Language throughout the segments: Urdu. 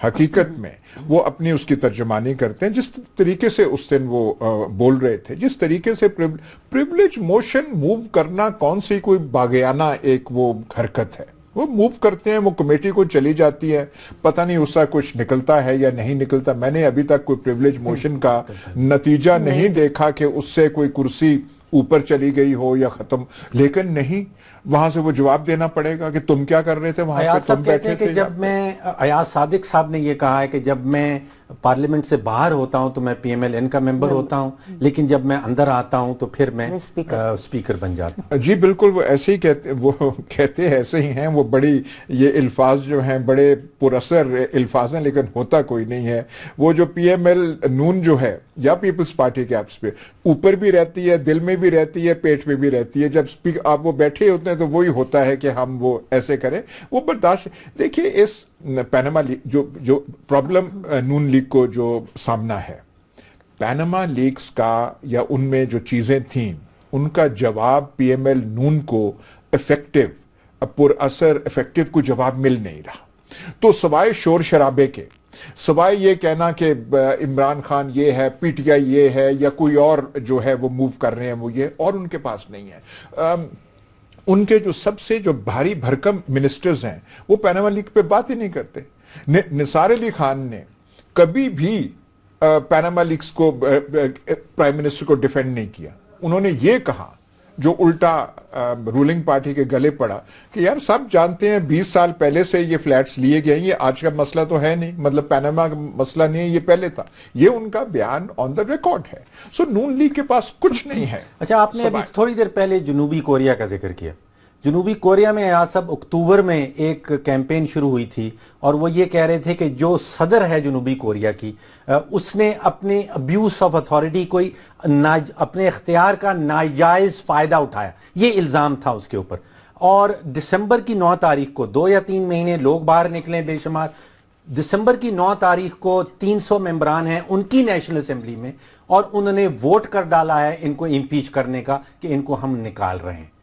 حقیقت میں وہ اپنی اس کی ترجمانی کرتے ہیں. جس طریقے سے اس دن وہ بول رہے تھے, جس طریقے سے پریولیج موشن موو کرنا کون سی کوئی باغیانہ ایک وہ حرکت ہے, وہ موو کرتے ہیں, وہ کمیٹی کو چلی جاتی ہے, پتہ نہیں اس سے کچھ نکلتا ہے یا نہیں نکلتا. میں نے ابھی تک کوئی پریولیج موشن کا نتیجہ نہیں دیکھا کہ اس سے کوئی کرسی اوپر چلی گئی ہو یا ختم, لیکن نہیں, وہاں سے وہ جواب دینا پڑے گا کہ تم کیا کر رہے تھے وہاں پہ, تم بیٹھے تھے. جب میں ایاز صادق صاحب نے یہ کہا ہے کہ جب میں پارلیمنٹ سے باہر ہوتا ہوں تو میں پی ایم ایل این کا ممبر ہوتا ہوں, لیکن جب میں اندر آتا ہوں تو پھر میں اسپیکر بن جاتا ہوں. جی بالکل, وہ ایسے ہی کہتے ایسے ہی ہیں. وہ بڑی یہ الفاظ جو ہیں بڑے پر اثر الفاظ ہیں, لیکن ہوتا کوئی نہیں ہے. وہ جو پی ایم ایل نون جو ہے یا پیپلز پارٹی کے ایپس پہ اوپر بھی رہتی ہے, دل میں بھی رہتی ہے, پیٹ میں بھی رہتی ہے. جب آپ وہ بیٹھے ہوتے ہیں تو وہی ہوتا ہے کہ ہم وہ ایسے کریں, وہ برداشت. دیکھیے اس پیناما لیگ جو پرابلم نون لیگ کو جو سامنا ہے, پیناما لیگز کا یا ان میں جو چیزیں تھیں ان کا جواب پی ایم ایل نون کو افیکٹو پر اثر افیکٹو کو جواب مل نہیں رہا. تو سوائے شور شرابے کے, سوائے یہ کہنا کہ عمران خان یہ ہے, پی ٹی آئی یہ ہے, یا کوئی اور جو ہے وہ موو کر رہے ہیں وہ یہ, اور ان کے پاس نہیں ہے. ان کے جو سب سے جو بھاری بھرکم منسٹرز ہیں وہ پیناما لیگ پہ بات ہی نہیں کرتے. نثار علی خان نے کبھی بھی پیناما لیگز کو پرائم منسٹر کو ڈیفینڈ نہیں کیا. انہوں نے یہ کہا جو الٹا رولنگ پارٹی کے گلے پڑا کہ یار سب جانتے ہیں 20 سال پہلے سے یہ فلیٹس لیے گئے ہیں, یہ آج کا مسئلہ تو ہے نہیں, مطلب پیناما کا مسئلہ نہیں ہے, یہ پہلے تھا. یہ ان کا بیان آن دا ریکارڈ ہے. سو نون لیگ کے پاس کچھ نہیں ہے. اچھا, آپ نے ابھی تھوڑی دیر پہلے جنوبی کوریا کا ذکر کیا. جنوبی کوریا میں ایاز صاحب اکتوبر میں ایک کیمپین شروع ہوئی تھی اور وہ یہ کہہ رہے تھے کہ جو صدر ہے جنوبی کوریا کی, اس نے اپنے ابیوز آف اتھارٹی کوئی اپنے اختیار کا ناجائز فائدہ اٹھایا, یہ الزام تھا اس کے اوپر. اور دسمبر کی 9 تاریخ کو 2 یا 3 مہینے لوگ باہر نکلے بے شمار. دسمبر کی 9 تاریخ کو 300 ممبران ہیں ان کی نیشنل اسمبلی میں, اور انہوں نے ووٹ کر ڈالا ہے ان کو امپیچ کرنے کا کہ ان کو ہم نکال رہے ہیں.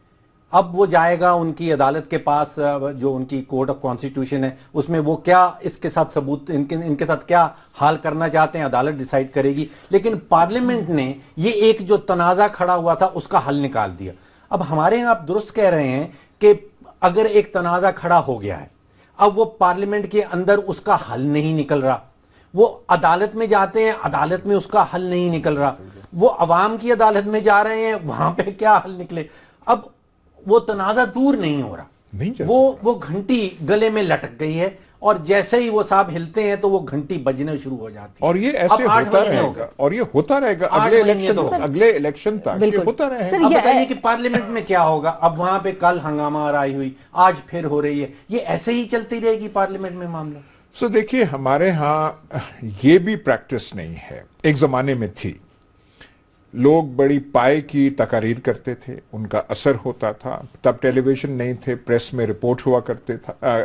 اب وہ جائے گا ان کی عدالت کے پاس, جو ان کی کورٹ آف کانسٹیٹیوشن ہے, اس میں وہ کیا اس کے ساتھ ثبوت ان کے ساتھ کیا حال کرنا چاہتے ہیں عدالت ڈیسائیڈ کرے گی. لیکن پارلیمنٹ نے یہ ایک جو تنازع کھڑا ہوا تھا اس کا حل نکال دیا. اب ہمارے یہاں آپ درست کہہ رہے ہیں کہ اگر ایک تنازع کھڑا ہو گیا ہے, اب وہ پارلیمنٹ کے اندر اس کا حل نہیں نکل رہا, وہ عدالت میں جاتے ہیں, عدالت میں اس کا حل نہیں نکل رہا, وہ عوام کی عدالت میں جا رہے ہیں, وہاں پہ کیا حل نکلے. اب وہ تنازع دور نہیں ہو رہا, وہ گھنٹی گلے میں لٹک گئی ہے, اور جیسے ہی وہ صاحب ہلتے ہیں تو وہ گھنٹی بجنا شروع ہو جاتی ہے. اور یہ ایسے ہوتا رہے گا, اور یہ ہوتا رہے گا اگلے الیکشن تک یہ ہوتا رہے گا. اب بتائیے کہ پارلیمنٹ میں کیا ہوگا. اب وہاں پہ کل ہنگامہ آرائی ہوئی, آج پھر ہو رہی ہے, یہ ایسے ہی چلتی رہے گی پارلیمنٹ میں معاملہ. سو دیکھیے ہمارے ہاں یہ بھی پریکٹس نہیں ہے. ایک زمانے میں تھی, لوگ بڑی پائے کی تقاریر کرتے تھے, ان کا اثر ہوتا تھا. تب ٹیلی ویژن نہیں تھے, پریس میں رپورٹ ہوا کرتے تھا,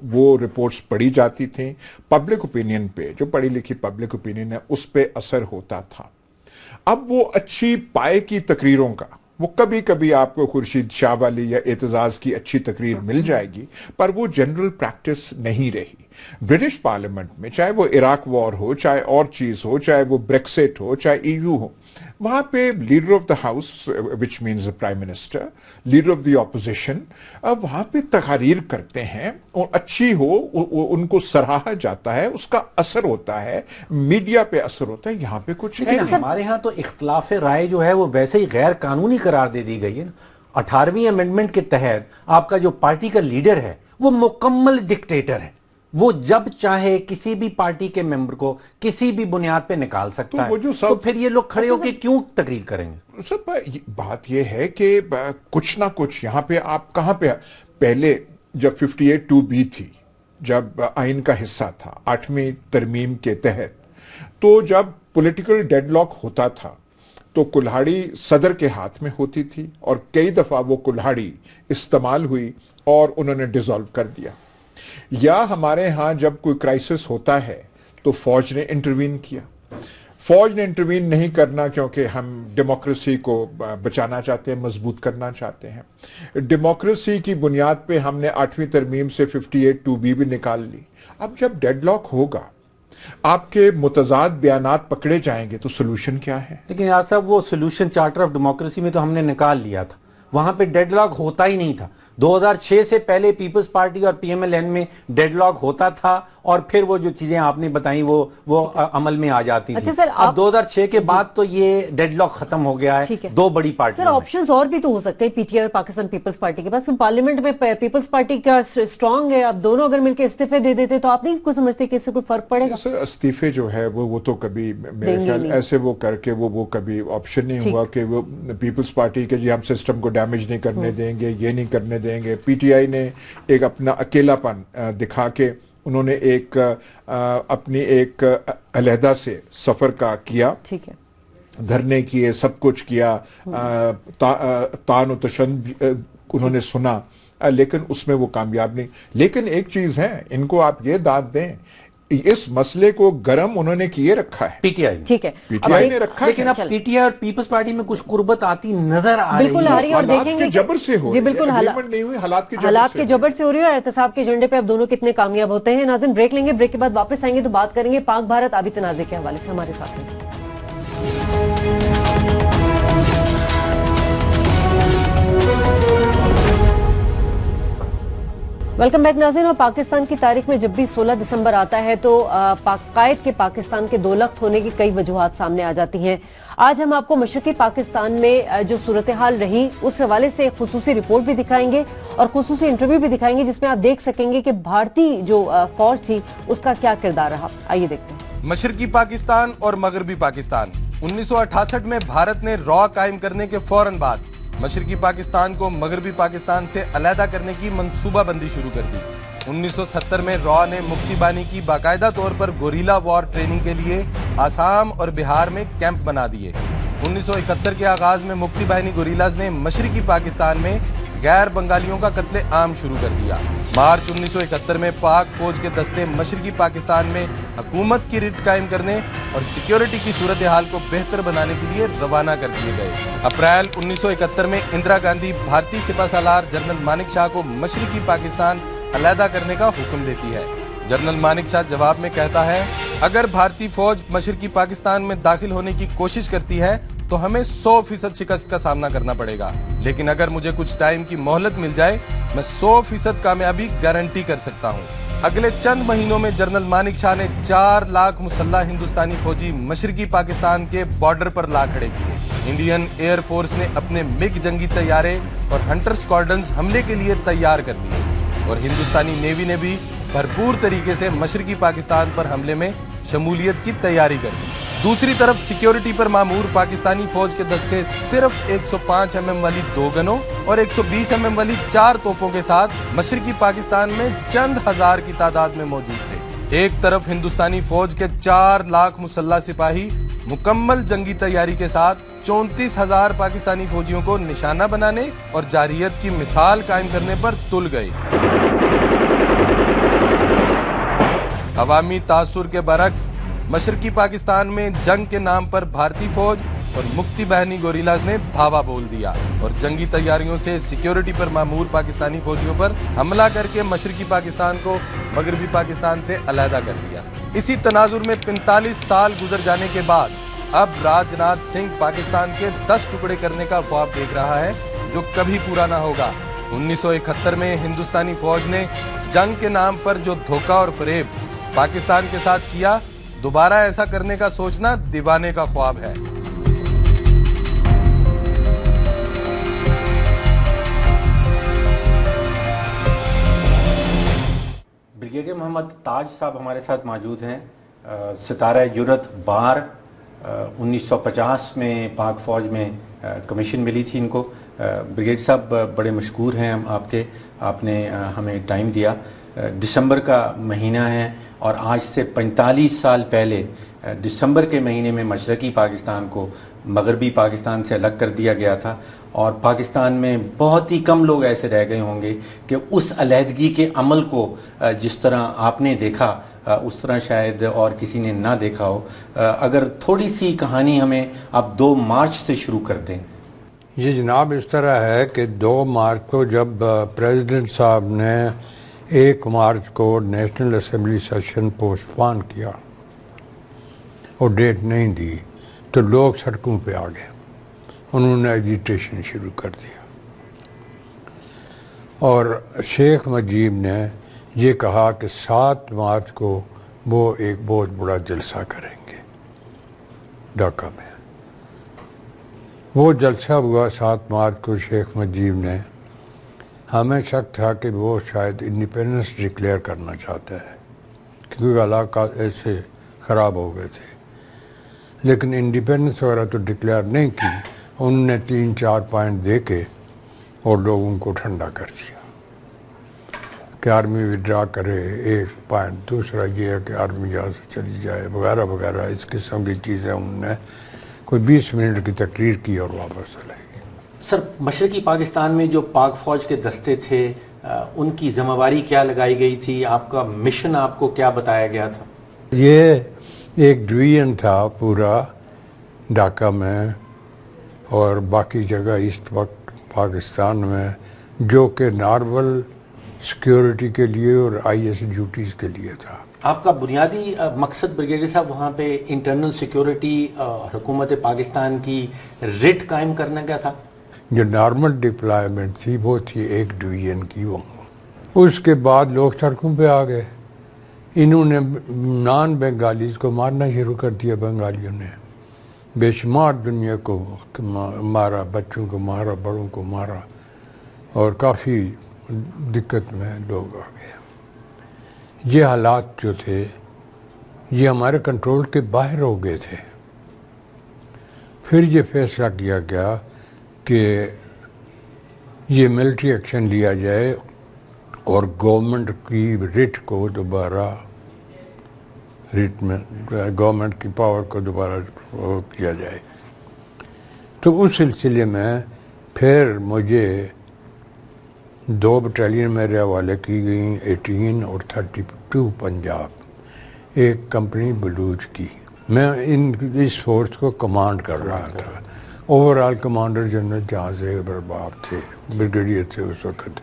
وہ رپورٹس پڑھی جاتی تھیں. پبلک اوپینین پہ, جو پڑھی لکھی پبلک اوپینین ہے, اس پہ اثر ہوتا تھا. اب وہ اچھی پائے کی تقریروں کا, وہ کبھی کبھی آپ کو خورشید شاہ والی یا اعتزاز کی اچھی تقریر مل جائے گی, پر وہ جنرل پریکٹس نہیں رہی. برٹش پارلیمنٹ میں چاہے وہ عراق وار ہو, چاہے اور چیز ہو, چاہے وہ بریکسٹ ہو, چاہے ای یو ہو, وہاں پہ leader of the house which means the prime minister, leader of the opposition, وہاں پہ تقاریر کرتے ہیں, اور اچھی ہو ان کو سراہا جاتا ہے, اس کا اثر ہوتا ہے, میڈیا پہ اثر ہوتا ہے. یہاں پہ کچھ ہے. ہمارے ہاں تو اختلاف رائے جو ہے وہ ویسے ہی غیر قانونی قرار دے دی گئی ہے. 18ویں امینڈمنٹ کے تحت آپ کا جو پارٹی کا لیڈر ہے وہ مکمل ڈکٹیٹر ہے, وہ جب چاہے کسی بھی پارٹی کے ممبر کو کسی بھی بنیاد پہ نکال سکتا ہے. تو پھر یہ لوگ کھڑے ہو کے کیوں تقریر کریں گے؟ سب بات یہ ہے کہ کچھ نہ کچھ یہاں پہ آپ کہاں پہ, پہلے جب 58(2)B تھی, جب آئین کا حصہ تھا 8ویں ترمیم کے تحت, تو جب پولیٹیکل ڈیڈ لاک ہوتا تھا تو کلہاڑی صدر کے ہاتھ میں ہوتی تھی, اور کئی دفعہ وہ کلہاڑی استعمال ہوئی اور انہوں نے ڈیزالو کر دیا. یا ہمارے ہاں جب کوئی کرائسس ہوتا ہے تو فوج نے انٹروین کیا. فوج نے انٹروین نہیں کرنا کیونکہ ہم ڈیموکریسی کو بچانا چاہتے ہیں، مضبوط کرنا چاہتے ہیں۔ ڈیموکریسی کی بنیاد پہ ہم نے 8ویں ترمیم سے 58(2)B بھی نکال لی۔ اب جب ڈیڈ لاک ہوگا، آپ کے متضاد بیانات پکڑے جائیں گے تو سلوشن کیا ہے؟ لیکن یار صاحب وہ سلوشن چارٹر آف ڈیموکریسی میں تو ہم نے نکال لیا تھا، وہاں پہ ڈیڈ لاک ہوتا ہی نہیں تھا۔ 2006 سے پہلے پیپلز پارٹی اور پی ایم ایل این میں ڈیڈ لاک ہوتا تھا اور پھر وہ جو چیزیں آپ نے بتائیں وہ عمل میں آ جاتی تھی۔ اب 2006 کے بعد تو یہ ڈیڈ لاک ختم ہو گیا ہے دو بڑی پارٹیوں میں۔ سر آپشنز اور بھی تو ہو سکتے ہیں پی ٹی آئی اور پاکستان پیپلز پارٹی کے پاس، پارلیمنٹ میں پیپلز پارٹی کا اسٹرانگ ہے، اب دونوں اگر مل کے استعفے دے دیتے تو آپ نہیں کو سمجھتے کہ اس سے کوئی فرق پڑے گا؟ سر استعفے جو ہے وہ تو کبھی میرے خیال ایسے وہ کر کے وہ کبھی آپشن نہیں ہوا کہ وہ پیپلز پارٹی کے جی ہم سسٹم کو ڈیمیج نہیں کرنے دیں گے، یہ نہیں کرنے دیں گے۔ پی ٹی آئی نے ایک اپنا اکیلا پن دکھا کے انہوں نے اپنی ایک علیحدہ سے سفر کا کیا، دھرنے کیے، سب کچھ کیا، تان و تشن انہوں نے سنا، لیکن اس میں وہ کامیاب نہیں۔ لیکن ایک چیز ہے، ان کو آپ یہ داد دیں، اس مسئلے کو گرم انہوں نے کیے رکھا ہے، پی ٹی آئی ٹھیک ہے، پی ٹی آئی نے رکھا ہے، لیکن اب پی ٹی آئی اور پیپلز پارٹی میں کچھ قربت آتی نظر آ رہی ہے، بالکل آ رہی ہے، اور دیکھیں گے کے جبر سے ہو جی رہی ہے، بالکل اگریمنٹ نہیں ہوئی، حالات کے جبر سے ہو رہی ہے، اور احتساب کے ایجنڈے پہ اب دونوں کتنے کامیاب ہوتے ہیں۔ ناظرین بریک لیں گے، بریک کے بعد واپس آئیں گے تو بات کریں گے پاک بھارت آبی تنازع کے حوالے سے، ہمارے ساتھ ہیں۔ ویلکم بیک ناظرین، اور پاکستان کی تاریخ میں جب بھی 16 دسمبر آتا ہے تو قائد کے پاکستان کے 2 لخت ہونے کی کئی وجوہات سامنے آ جاتی ہیں۔ آج ہم آپ کو مشرقی پاکستان میں جو صورتحال رہی اس حوالے سے ایک خصوصی رپورٹ بھی دکھائیں گے اور خصوصی انٹرویو بھی دکھائیں گے جس میں آپ دیکھ سکیں گے کہ بھارتی جو فوج تھی اس کا کیا کردار رہا۔ آئیے دیکھتے ہیں۔ مشرقی پاکستان اور مغربی پاکستان 1968 میں بھارت نے را قائم کرنے کے فوراً بعد مشرقی پاکستان کو مغربی پاکستان سے علیحدہ کرنے کی منصوبہ بندی شروع کر دی۔ 1970 میں را نے مکتی بانی کی باقاعدہ طور پر گوریلا وار ٹریننگ کے لیے آسام اور بہار میں کیمپ بنا دیے۔ 1971 کے آغاز میں مکتی بانی گوریلاز نے مشرقی پاکستان میں غیر بنگالیوں کا قتل عام شروع کر دیا۔ مارچ 1971 میں پاک فوج کے دستے مشرقی پاکستان میں حکومت کی رٹ قائم کرنے اور سیکیورٹی کی صورتحال کو بہتر بنانے کے لیے روانہ کر دیے گئے۔ اپریل 1971 میں اندرا گاندھی بھارتی سپہ سالار جنرل مانک شاہ کو مشرقی پاکستان علیحدہ کرنے کا حکم دیتی ہے۔ جنرل مانک شاہ جواب میں کہتا ہے، اگر بھارتی فوج مشرقی پاکستان میں داخل ہونے کی کوشش کرتی ہے تو ہمیں 100% شکست کا سامنا کرنا پڑے گا، لیکن اگر مجھے کچھ ٹائم کی مہلت مل جائے میں 100% کامیابی گارنٹی کر سکتا ہوں۔ اگلے چند مہینوں میں جنرل مانک شاہ نے 4 لاکھ مسلح ہندوستانی فوجی مشرقی پاکستان کے بارڈر پر لا کھڑے کیے۔ انڈین ایئر فورس نے اپنے مگ جنگی طیارے اور ہنٹر سکواڈرنز حملے کے لیے تیار کر لیے، اور ہندوستانی نیوی نے بھی بھرپور طریقے سے مشرقی پاکستان پر حملے میں شمولیت کی تیاری کر دی۔ دوسری طرف سیکیورٹی پر مامور پاکستانی فوج کے دستے صرف 105 mm والی 2 گنوں اور 120 mm والی 4 توپوں کے ساتھ مشرقی پاکستان میں چند ہزار کی تعداد میں موجود تھے۔ ایک طرف ہندوستانی فوج کے 4 لاکھ مسلح سپاہی مکمل جنگی تیاری کے ساتھ 34,000 پاکستانی فوجیوں کو نشانہ بنانے اور جارحیت کی مثال قائم کرنے پر تل گئے۔ عوامی تاثر کے برعکس مشرقی پاکستان میں جنگ کے نام پر بھارتی فوج اور مکتی باہنی گوریلاز نے دھاوا بول دیا اور جنگی تیاریوں سے سیکیورٹی پر مامور پاکستانی فوجیوں پر حملہ کر کے مشرقی پاکستان کو مغربی پاکستان سے علیحدہ کر دیا۔ اسی تناظر میں 45 سال گزر جانے کے بعد اب راج ناتھ سنگھ پاکستان کے 10 ٹکڑے کرنے کا خواب دیکھ رہا ہے جو کبھی پورا نہ ہوگا۔ 1971 میں ہندوستانی فوج نے جنگ کے نام پر جو دھوکہ اور فریب پاکستان کے ساتھ کیا، دوبارہ ایسا کرنے کا سوچنا دیوانے کا خواب ہے۔ بریگیڈیئر محمد تاج صاحب ہمارے ساتھ موجود ہیں، ستارہ جرأت بار 1950 میں پاک فوج میں کمیشن ملی تھی ان کو۔ بریگیڈ صاحب بڑے مشکور ہیں ہم آپ نے ہمیں ٹائم دیا۔ دسمبر کا مہینہ ہے اور آج سے 45 سال پہلے دسمبر کے مہینے میں مشرقی پاکستان کو مغربی پاکستان سے الگ کر دیا گیا تھا، اور پاکستان میں بہت ہی کم لوگ ایسے رہ گئے ہوں گے کہ اس علیحدگی کے عمل کو جس طرح آپ نے دیکھا اس طرح شاید اور کسی نے نہ دیکھا ہو. اگر تھوڑی سی کہانی ہمیں آپ 2 مارچ سے شروع کر دیں. یہ جناب اس طرح ہے کہ 2 مارچ کو جب پریزیڈنٹ صاحب نے 1 مارچ کو نیشنل اسمبلی سیشن پوسٹ پون کیا اور ڈیٹ نہیں دی تو لوگ سڑکوں پہ آ گئے. انہوں نے ایجیٹیشن شروع کر دیا اور شیخ مجیب نے یہ کہا کہ 7 مارچ کو وہ ایک بہت بڑا جلسہ کریں گے ڈھاکہ میں. وہ جلسہ ہوا 7 مارچ کو. شیخ مجیب نے ہمیں شک تھا کہ وہ شاید انڈیپینڈنس ڈکلیئر کرنا چاہتا ہے کیونکہ حالات ایسے خراب ہو گئے تھے، لیکن انڈیپینڈنس وغیرہ تو ڈکلیئر نہیں کی. انہوں نے 3-4 پوائنٹ دے کے اور لوگوں کو ٹھنڈا کر دیا کہ آرمی وڈرا کرے 1 پوائنٹ، دوسرا یہ ہے کہ آرمی یہاں سے چلی جائے وغیرہ وغیرہ. اس قسم کی چیزیں انہوں نے کوئی 20 منٹ کی تقریر کی اور واپس چلے گئے. سر، مشرقی پاکستان میں جو پاک فوج کے دستے تھے ان کی ذمہ داری کیا لگائی گئی تھی؟ آپ کا مشن آپ کو کیا بتایا گیا تھا؟ یہ ایک ڈویژن تھا پورا ڈھاکہ میں اور باقی جگہ ایسٹ وقت پاکستان میں، جو کہ نارول سیکیورٹی کے لیے اور آئی ایس ڈیوٹیز کے لیے تھا. آپ کا بنیادی مقصد بریگیڈیئر صاحب وہاں پہ انٹرنل سیکیورٹی حکومت پاکستان کی رٹ قائم کرنے کا تھا؟ جو نارمل ڈپلائمنٹ تھی وہ تھی ایک ڈویژن کی. وہ اس کے بعد لوگ سڑکوں پہ آ گئے. انہوں نے نان بنگالیز کو مارنا شروع کر دیا. بنگالیوں نے بے شمار دنیا کو مارا، بچوں کو مارا، بڑوں کو مارا اور کافی دقت میں لوگ آ گئے. یہ حالات جو تھے یہ ہمارے کنٹرول کے باہر ہو گئے تھے. پھر یہ فیصلہ کیا گیا کہ یہ ملٹری ایکشن لیا جائے اور گورنمنٹ کی رٹ کو دوبارہ گورنمنٹ کی پاور کو دوبارہ کیا جائے. تو اس سلسلے میں پھر مجھے 2 بٹالین میرے حوالے کی گئیں، 18 اور 32 پنجاب، ایک کمپنی بلوچ کی. میں اس فورس کو کمانڈ کر رہا تھا. اوور آل کمانڈر جنرل جہاں زیب ارباب تھے، بریگیڈیئر تھے اس وقت.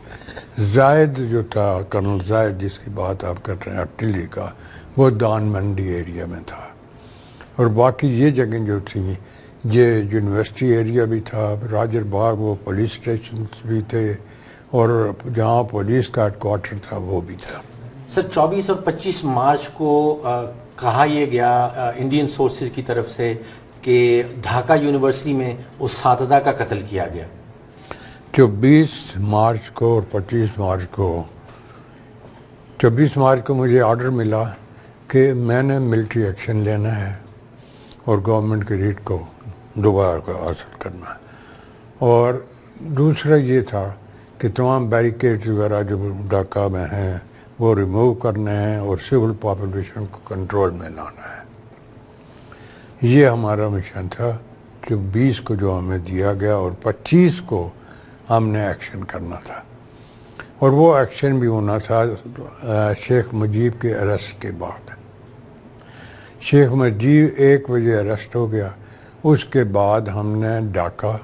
زائد جو تھا، کرنل زائد جس کی بات آپ کر رہے ہیں آرٹلری کا، وہ دان منڈی ایریا میں تھا. اور باقی یہ جگہیں جو تھیں، یہ یونیورسٹی ایریا بھی تھا، راجر باغ وہ پولیس اسٹیشنز بھی تھے اور جہاں پولیس کا ہیڈ کوارٹر تھا وہ بھی تھا. سر، 24 اور 25 مارچ کو کہا یہ گیا انڈین سورسز کی طرف سے کہ ڈھاکہ یونیورسٹی میں اساتذہ کا قتل کیا گیا. 24 مارچ کو اور 25 مارچ کو 24 مارچ کو مجھے آرڈر ملا کہ میں نے ملٹری ایکشن لینا ہے اور گورنمنٹ کی ریٹ کو دوبارہ حاصل کرنا ہے. اور دوسرا یہ تھا کہ تمام بیریکیڈز وغیرہ جو ڈھاکہ میں ہیں وہ ریموو کرنے ہیں اور سول پاپولیشن کو کنٹرول میں لانا ہے. یہ ہمارا مشن تھا جو 20 کو جو ہمیں دیا گیا اور 25 کو ہم نے ایکشن کرنا تھا. اور وہ ایکشن بھی ہونا تھا شیخ مجیب کے اریسٹ کے بعد. شیخ مجیب 1 بجے اریسٹ ہو گیا. اس کے بعد ہم نے Dhaka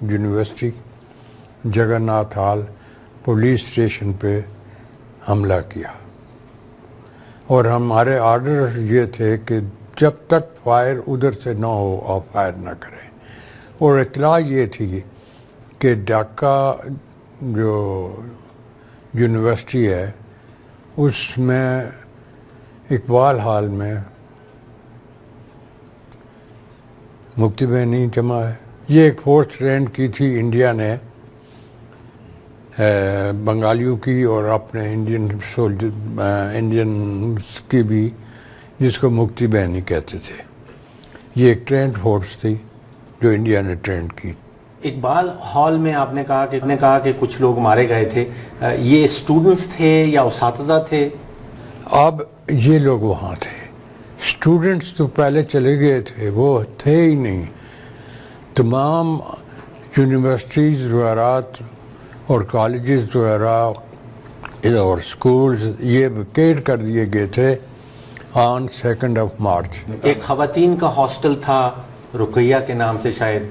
university, Jagan Nath hall, police station پہ حملہ کیا. اور ہمارے آرڈر یہ تھے کہ جب تک فائر ادھر سے نہ ہو آپ فائر نہ کریں. اور اطلاع یہ تھی کہ ڈھاکہ جو یونیورسٹی ہے اس میں اقبال ہال میں مفتی بہنی جمع ہے. یہ ایک فورس ٹرینڈ کی تھی انڈیا نے، بنگالیوں کی اور اپنے انڈینس کی بھی، جس کو مفتی بہنی کہتے تھے. یہ ایک ٹرینڈ فورس تھی جو انڈیا نے ٹرینڈ کی. اقبال ہال میں آپ نے کہا کہ کچھ لوگ مارے گئے تھے. یہ اسٹوڈنٹس تھے یا اساتذہ تھے؟ اب یہ لوگ وہاں تھے. اسٹوڈنٹس تو پہلے چلے گئے تھے، وہ تھے ہی نہیں. تمام یونیورسٹیز وغیرہ اور کالجز وغیرہ اور سکولز یہ ویکیٹ کر دیے گئے تھے on 2nd of March. ایک خواتین کا ہاسٹل تھا رقیہ کے نام سے شاید,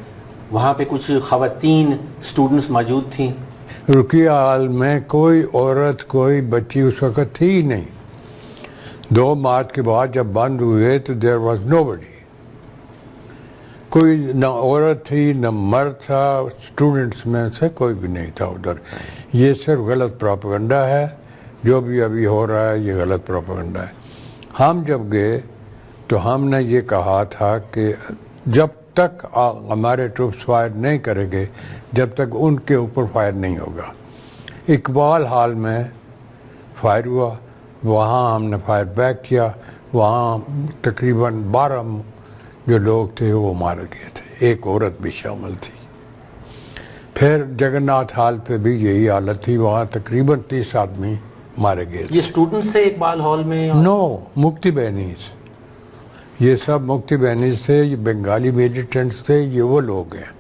وہاں پہ کچھ خواتین اسٹوڈنٹس موجود تھیں. رقیہ ہال میں کوئی عورت کوئی بچی اس وقت تھی ہی نہیں. 2 مارچ کے بعد جب بند ہوئے تو دیر واز نو بڈی, کوئی نہ عورت تھی نہ مرد تھا, اسٹوڈنٹس میں سے کوئی بھی نہیں تھا ادھر. یہ صرف غلط پروپیگنڈا ہے, جو بھی ابھی ہو رہا ہے یہ غلط پروپیگنڈا ہے. ہم جب گئے تو ہم نے یہ کہا تھا کہ جب تک ہمارے ٹروپس فائر نہیں کریں گے جب تک ان کے اوپر فائر نہیں ہوگا. اقبال ہال میں فائر ہوا, وہاں ہم نے فائر بیک کیا, وہاں تقریباً 12 جو لوگ تھے وہ مارے گئے تھے, ایک عورت بھی شامل تھی. پھر جگن ناتھ ہال پہ بھی یہی حالت تھی, وہاں تقریباً 30 آدمی مارے گئے تھے. یہ اسٹوڈنٹس تھے اقبال ہال میں؟ نو, مکتی بہنیز, یہ سب مکتی بہنیز تھے, یہ بنگالی میلیٹنٹس تھے, یہ وہ لوگ ہیں.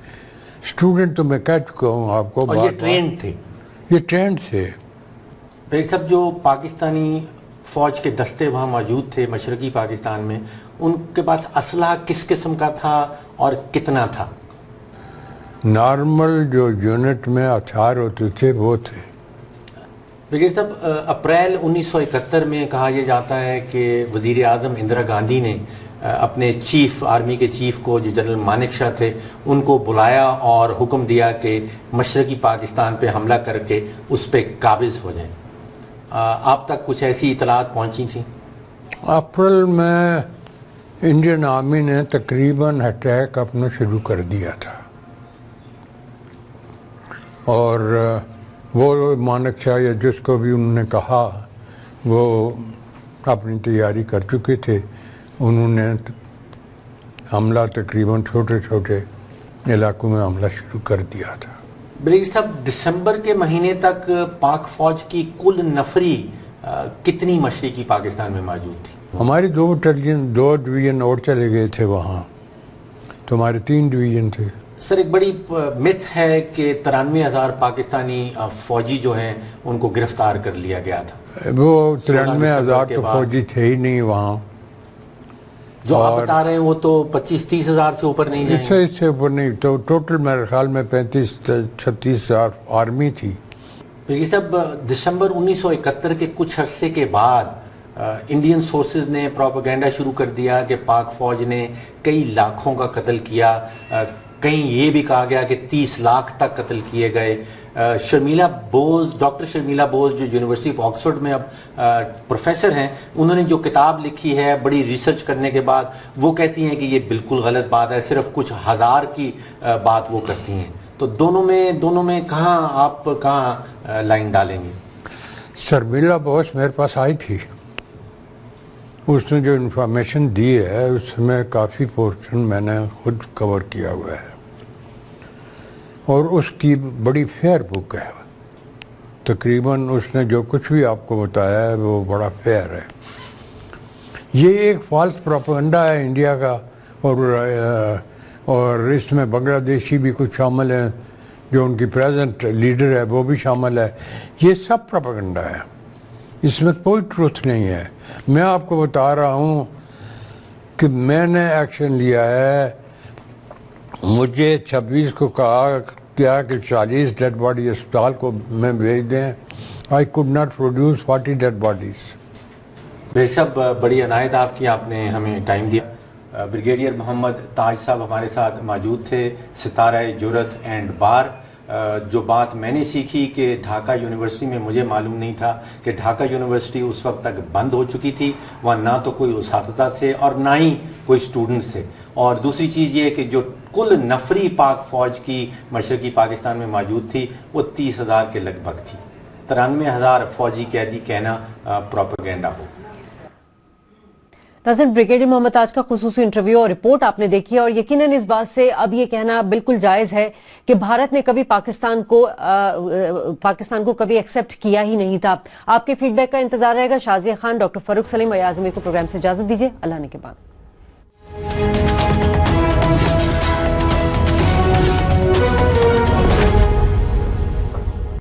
اسٹوڈنٹ تو میں کہہ چکا ہوں آپ کو. اور یہ ٹرینڈ تھے؟ یہ ٹرینڈ تھے. پھر سب جو پاکستانی فوج کے دستے وہاں موجود تھے مشرقی پاکستان میں, ان کے پاس اسلحہ کس قسم کا تھا اور کتنا تھا؟ نارمل جو یونٹ میں ہتھیار ہوتے تھے وہ تھے. بریگیڈیئر صاحب, اپریل 1971 میں کہا یہ جاتا ہے کہ وزیر اعظم اندرا گاندھی نے اپنے چیف, آرمی کے چیف کو جو جنرل مانک شاہ تھے ان کو بلایا اور حکم دیا کہ مشرقی پاکستان پہ حملہ کر کے اس پہ قابض ہو جائیں. آپ تک کچھ ایسی اطلاعات پہنچی تھیں؟ اپریل میں انڈین آرمی نے تقریباً اٹیک اپنا شروع کر دیا تھا, اور وہ مانک شاہ یا جس کو بھی انہوں نے کہا وہ اپنی تیاری کر چکے تھے. انہوں نے حملہ تقریباً چھوٹے چھوٹے علاقوں میں حملہ شروع کر دیا تھا. بریگیڈیئر صاحب, دسمبر کے مہینے تک پاک فوج کی کل نفری کتنی مشرقی پاکستان میں موجود تھی؟ ہماری 2 ڈویژن اور چلے گئے تھے وہاں, تو ہمارے 3 ڈویژن تھے. سر, ایک بڑی مت ہے کہ 93,000 پاکستانی فوجی جو ہیں ان کو گرفتار کر لیا گیا تھا. وہ 93,000 تو فوجی تھے ہی نہیں وہاں. جو آپ بتا رہے ہیں وہ تو 25-30 ہزار سے اوپر نہیں جائیں گے. اس سے اوپر نہیں, تو ٹوٹل میرے خیال میں 35-36 ہزار آرمی تھی. یہ سب دسمبر 1971 کے کچھ عرصے کے بعد انڈین سورسز نے پروپیگنڈا شروع کر دیا کہ پاک فوج نے کئی لاکھوں کا قتل کیا. کہیں یہ بھی کہا گیا کہ 30 لاکھ تک قتل کیے گئے. شرمیلا بوز, ڈاکٹر شرمیلا بوز جو یونیورسٹی آف آکسفورڈ میں اب پروفیسر ہیں, انہوں نے جو کتاب لکھی ہے بڑی ریسرچ کرنے کے بعد, وہ کہتی ہیں کہ یہ بالکل غلط بات ہے, صرف کچھ ہزار کی بات وہ کرتی ہیں. تو دونوں میں آپ کہاں لائن ڈالیں گے؟ شرمیلا بوز میرے پاس آئی تھی, اس نے جو انفارمیشن دی ہے اس میں کافی پورشن میں نے خود کور کیا ہوا ہے, اور اس کی بڑی فیئر بک ہے. تقریباً اس نے جو کچھ بھی آپ کو بتایا ہے وہ بڑا فیئر ہے. یہ ایک فالس پروپیگنڈا ہے انڈیا کا, اور اس میں بنگلہ دیشی بھی کچھ شامل ہیں, جو ان کی پریزنٹ لیڈر ہے وہ بھی شامل ہے. یہ سب پروپیگنڈا ہے, اس میں کوئی ٹروتھ نہیں ہے. میں آپ کو بتا رہا ہوں کہ میں نے ایکشن لیا ہے. مجھے 26 کو کہا کیا کہ 40 ڈیڈ باڈی اسپتال کو میں بھیج دیں. I could not produce 40 dead bodies. بھائی صاحب, بڑی عنایت آپ کی, آپ نے ہمیں ٹائم دیا. بریگیڈیئر محمد تاج صاحب ہمارے ساتھ موجود تھے, ستارہ جرأت اینڈ بار. جو بات میں نے سیکھی کہ ڈھاکہ یونیورسٹی میں, مجھے معلوم نہیں تھا کہ ڈھاکہ یونیورسٹی اس وقت تک بند ہو چکی تھی. وہاں نہ تو کوئی اساتذہ تھے اور نہ ہی کوئی اسٹوڈنٹس تھے. اور دوسری چیز یہ کہ جو کل نفری پاک فوج کی مشرقی پاکستان میں موجود تھی وہ 30,000 کے لگ بھگ تھی. 93,000 فوجی قیدی کہنا پروپیگنڈا ہو. ناظرین, بریگیڈیئر محمد تاج کا خصوصی انٹرویو اور رپورٹ آپ نے دیکھی ہے, اور یقیناً اس بات سے اب یہ کہنا بالکل جائز ہے کہ بھارت نے کبھی پاکستان کو کبھی ایکسپٹ کیا ہی نہیں تھا. آپ کے فیڈ بیک کا انتظار رہے گا. شازیہ خان, ڈاکٹر فاروق سلیم, ایاز امیر کو پروگرام سے اجازت دیجیے. اللہ نے کے بعد.